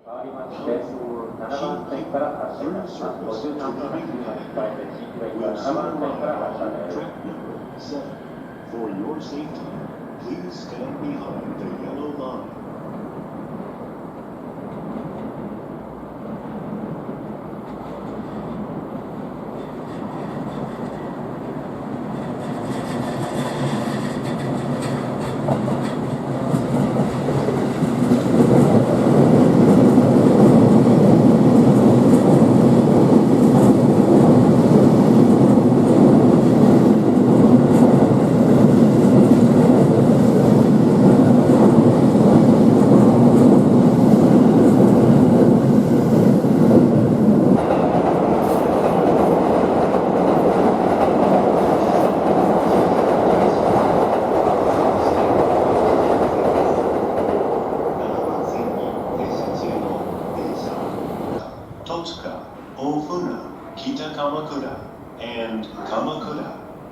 変わりまして、7番線から発車いたします。53分8秒に加えて、新木駅は7番線から発車です。For your safety, please stand behind the yellow line. 戸塚、大船、北鎌倉 and 鎌倉。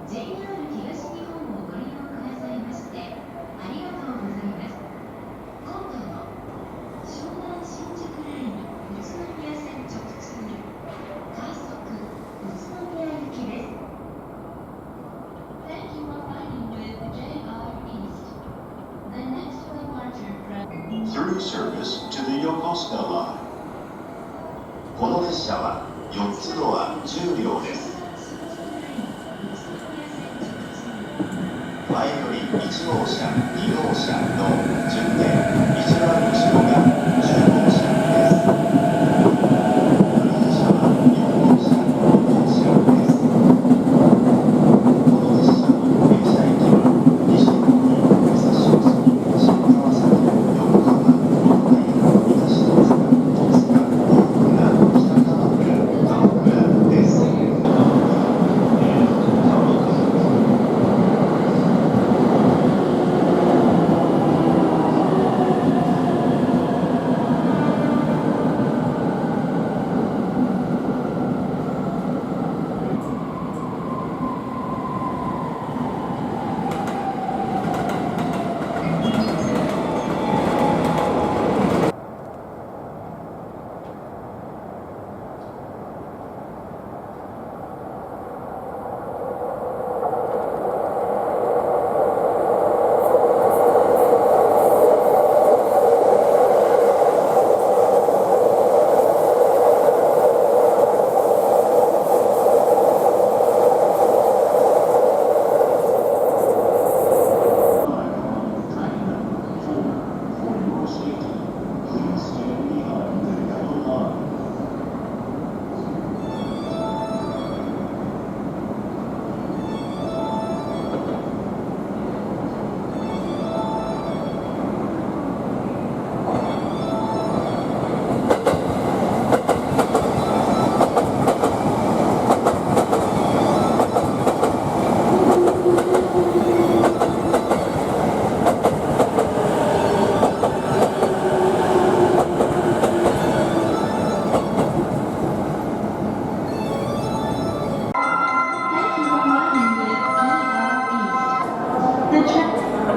JR 東日本をご利用くださいましてありがとうございます。今度の湘南新宿ライン宇都宮線直通快速宇都宮行きです。Thank you for riding with JR East. The next departure from Through service to the Yokosuka line. この列車は4つドア10両です。前より1号車、2号車の順で一番後ろが10号車です。この列車は4号車、5号車です。この列車の停車駅は西日暮里、武蔵小杉、下川崎、横浜、小平、東戸塚、戸塚、大船、北鎌倉、鎌倉です。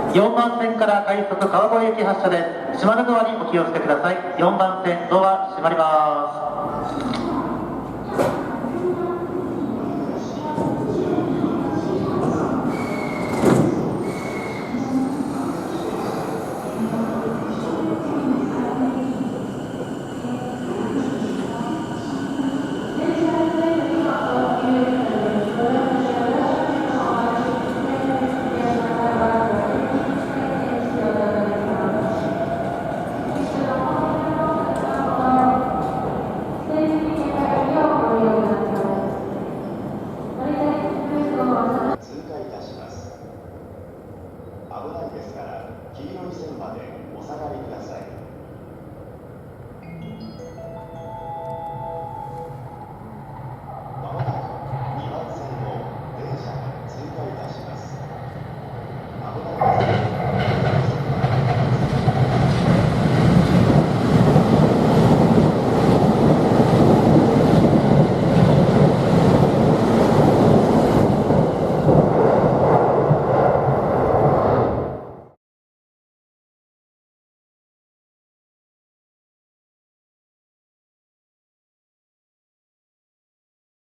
4番線から快速川越駅発車です。閉まるドアにお気をつけください。4番線ドア閉まります。危ないですから黄色い線までお下がりください。